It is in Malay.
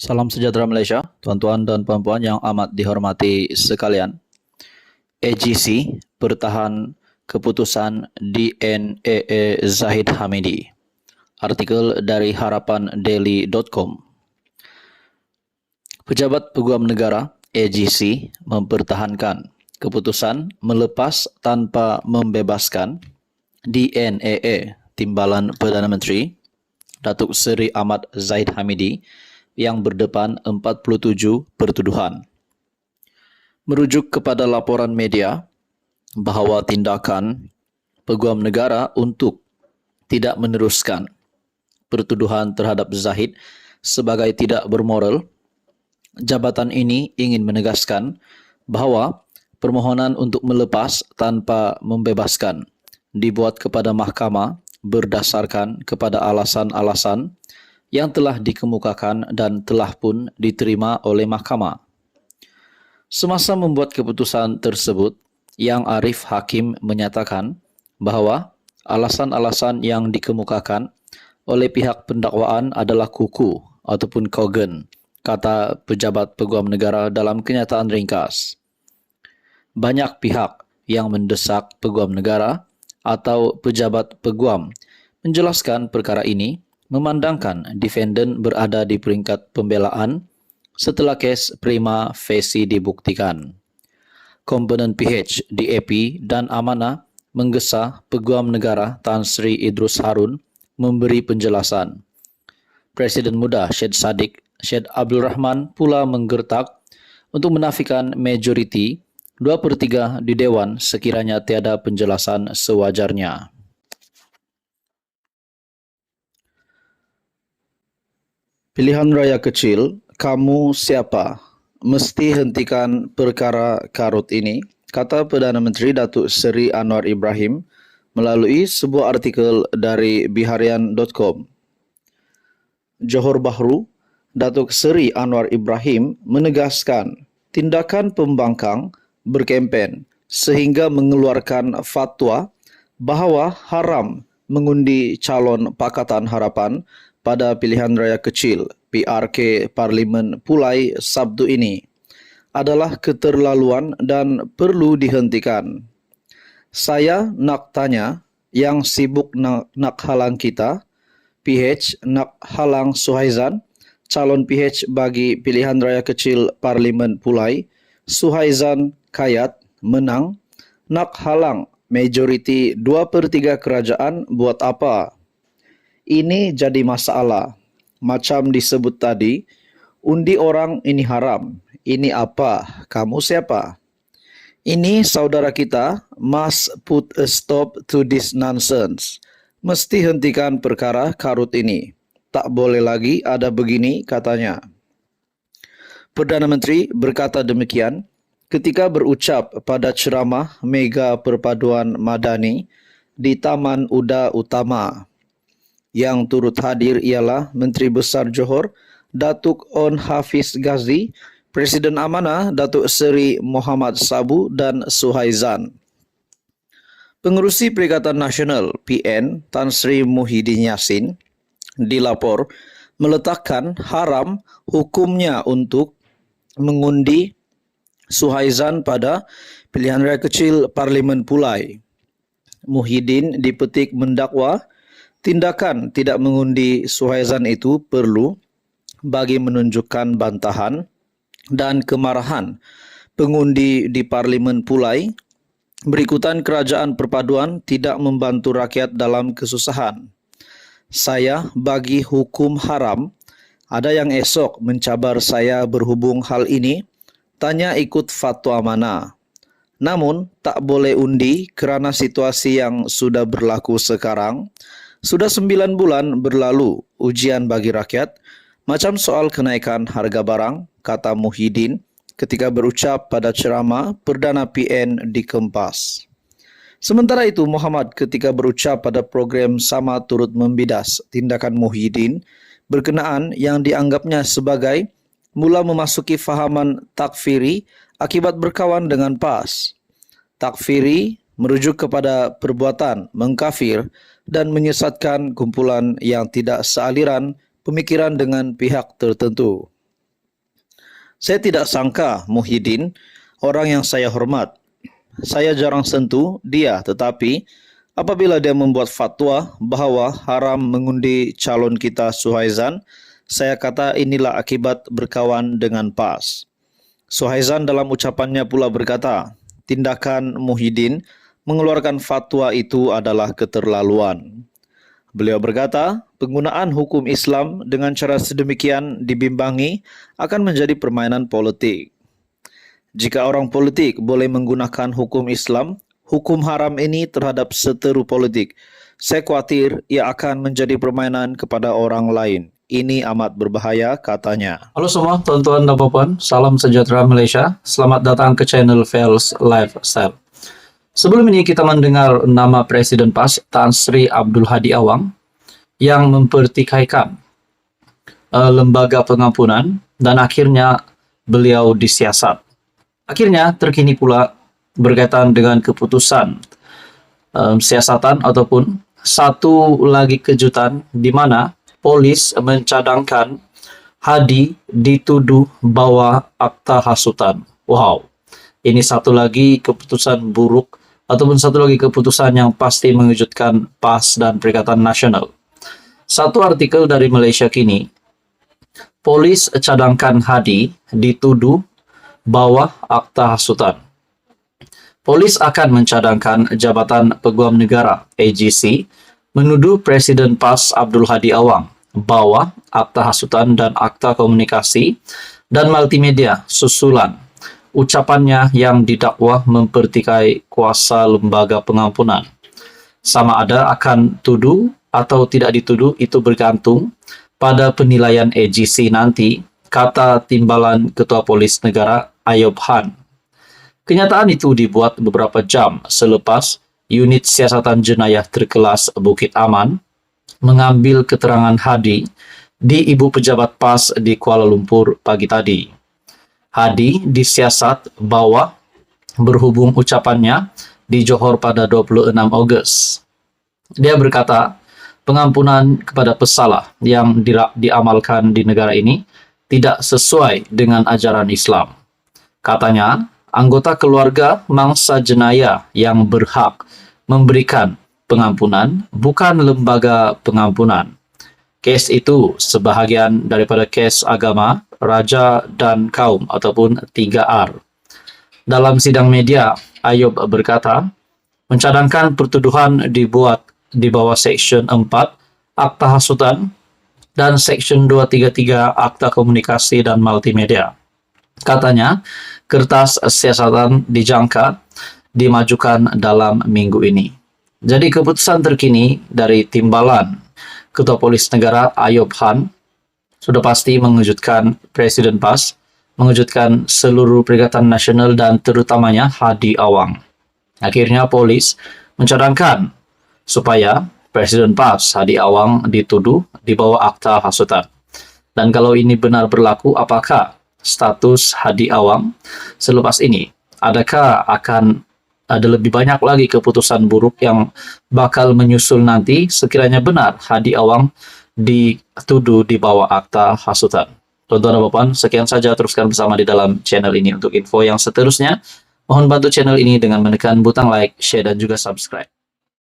Salam sejahtera Malaysia, tuan-tuan dan puan-puan yang amat dihormati sekalian. AGC bertahan keputusan DNAA Zahid Hamidi. Artikel dari harapandaily.com. Pejabat Peguam Negara AGC mempertahankan keputusan melepas tanpa membebaskan DNAA Timbalan Perdana Menteri Datuk Seri Ahmad Zahid Hamidi yang berdepan 47 pertuduhan. Merujuk kepada laporan media bahawa tindakan Peguam Negara untuk tidak meneruskan pertuduhan terhadap Zahid sebagai tidak bermoral, jabatan ini ingin menegaskan bahawa permohonan untuk melepas tanpa membebaskan dibuat kepada mahkamah berdasarkan kepada alasan-alasan yang telah dikemukakan dan telah pun diterima oleh mahkamah. Semasa membuat keputusan tersebut, Yang Arif Hakim menyatakan bahawa alasan-alasan yang dikemukakan oleh pihak pendakwaan adalah kuku ataupun kogen, kata pejabat Peguam Negara dalam kenyataan ringkas. Banyak pihak yang mendesak Peguam Negara atau pejabat peguam menjelaskan perkara ini memandangkan defendant berada di peringkat pembelaan setelah kes prima facie dibuktikan. Komponen PH, DAP dan Amanah menggesa Peguam Negara Tan Sri Idrus Harun memberi penjelasan. Presiden Muda Syed Saddiq Syed Abdul Rahman pula menggertak untuk menafikan majoriti 2/3 di Dewan sekiranya tiada penjelasan sewajarnya. Pilihan raya kecil, kamu siapa? Mesti hentikan perkara karut ini, kata Perdana Menteri Datuk Seri Anwar Ibrahim melalui sebuah artikel dari biharian.com. Johor Bahru, Datuk Seri Anwar Ibrahim menegaskan tindakan pembangkang berkempen sehingga mengeluarkan fatwa bahawa haram mengundi calon Pakatan Harapan pada pilihan raya kecil PRK Parlimen Pulai Sabtu ini adalah keterlaluan dan perlu dihentikan. Saya nak tanya, yang sibuk nak halang kita, PH nak halang Suhaizan, calon PH bagi pilihan raya kecil Parlimen Pulai, Suhaizan Kayat menang, nak halang majoriti 2/3 kerajaan buat apa? Ini jadi masalah. Macam disebut tadi, undi orang ini haram. Ini apa? Kamu siapa? Ini saudara kita, must put a stop to this nonsense. Mesti hentikan perkara karut ini. Tak boleh lagi ada begini, katanya. Perdana Menteri berkata demikian ketika berucap pada ceramah Mega Perpaduan Madani di Taman Uda Utama. Yang turut hadir ialah Menteri Besar Johor, Datuk On Hafiz Ghazi, Presiden Amanah, Datuk Seri Muhammad Sabu dan Suhaizan. Pengerusi Perikatan Nasional PN Tan Sri Muhyiddin Yassin dilapor meletakkan haram hukumnya untuk mengundi Suhaizan pada pilihan raya kecil Parlimen Pulai. Muhyiddin dipetik mendakwa tindakan tidak mengundi Suhaizan itu perlu bagi menunjukkan bantahan dan kemarahan pengundi di Parlimen Pulai berikutan kerajaan perpaduan tidak membantu rakyat dalam kesusahan. Saya bagi hukum haram, ada yang esok mencabar saya berhubung hal ini, tanya ikut fatwa mana. Namun tak boleh undi kerana situasi yang sudah berlaku sekarang. Sudah 9 bulan berlalu ujian bagi rakyat, macam soal kenaikan harga barang, kata Muhyiddin ketika berucap pada ceramah Perdana PN di Kempas. Sementara itu, Muhammad ketika berucap pada program sama turut membidas tindakan Muhyiddin berkenaan yang dianggapnya sebagai mula memasuki fahaman takfiri akibat berkawan dengan PAS. Takfiri merujuk kepada perbuatan mengkafir dan menyesatkan kumpulan yang tidak sealiran pemikiran dengan pihak tertentu. Saya tidak sangka Muhyiddin orang yang saya hormat. Saya jarang sentuh dia, tetapi apabila dia membuat fatwa bahawa haram mengundi calon kita Suhaizan, saya kata inilah akibat berkawan dengan PAS. Suhaizan dalam ucapannya pula berkata, tindakan Muhyiddin mengeluarkan fatwa itu adalah keterlaluan. Beliau berkata, penggunaan hukum Islam dengan cara sedemikian dibimbangi akan menjadi permainan politik. Jika orang politik boleh menggunakan hukum Islam, hukum haram ini terhadap seteru politik, saya khawatir ia akan menjadi permainan kepada orang lain. Ini amat berbahaya, katanya. Halo semua tuan-tuan dan puan, salam sejahtera Malaysia. Selamat datang ke channel Fels Lifestyle. Sebelum ini kita mendengar nama Presiden PAS Tan Sri Abdul Hadi Awang yang mempertikaikan lembaga pengampunan dan akhirnya beliau disiasat. Akhirnya terkini pula berkaitan dengan keputusan siasatan ataupun satu lagi kejutan di mana polis mencadangkan Hadi dituduh bawa akta hasutan. Wow, ini satu lagi keputusan buruk ataupun satu lagi keputusan yang pasti mengejutkan PAS dan Perikatan Nasional. Satu artikel dari Malaysia Kini, polis cadangkan Hadi dituduh bawa akta hasutan. Polis akan mencadangkan Jabatan Peguam Negara AGC menuduh Presiden PAS Abdul Hadi Awang bawa akta hasutan dan akta komunikasi dan multimedia susulan ucapannya yang didakwa mempertikai kuasa lembaga pengampunan. Sama ada akan tuduh atau tidak dituduh itu bergantung pada penilaian AGC nanti, kata Timbalan Ketua Polis Negara Ayub Han. Kenyataan itu dibuat beberapa jam selepas unit siasatan jenayah terkelas Bukit Aman mengambil keterangan Hadi di Ibu Pejabat PAS di Kuala Lumpur pagi tadi. Hadi disiasat bahwa berhubung ucapannya di Johor pada 26 Ogos. Dia berkata, pengampunan kepada pesalah yang diamalkan di negara ini tidak sesuai dengan ajaran Islam. Katanya, anggota keluarga mangsa jenayah yang berhak memberikan pengampunan bukan lembaga pengampunan. Kes itu sebahagian daripada kes agama, raja dan kaum ataupun 3R. Dalam sidang media, Ayub berkata, mencadangkan pertuduhan dibuat di bawah Seksyen 4 Akta Hasutan dan Seksyen 233 Akta Komunikasi dan Multimedia. Katanya, kertas siasatan dijangka dimajukan dalam minggu ini. Jadi keputusan terkini dari Timbalan Ketua Polis Negara Ayub Han sudah pasti mengejutkan Presiden PAS, mengejutkan seluruh Perikatan Nasional dan terutamanya Hadi Awang. Akhirnya polis mencadangkan supaya Presiden PAS Hadi Awang dituduh di bawah akta hasutan. Dan kalau ini benar berlaku, apakah status Hadi Awang selepas ini? Adakah akan ada lebih banyak lagi keputusan buruk yang bakal menyusul nanti sekiranya benar Hadi Awang dituduh di bawah akta hasutan? Tuan-tuan dan puan, sekian saja, teruskan bersama di dalam channel ini untuk info yang seterusnya. Mohon bantu channel ini dengan menekan butang like, share, dan juga subscribe.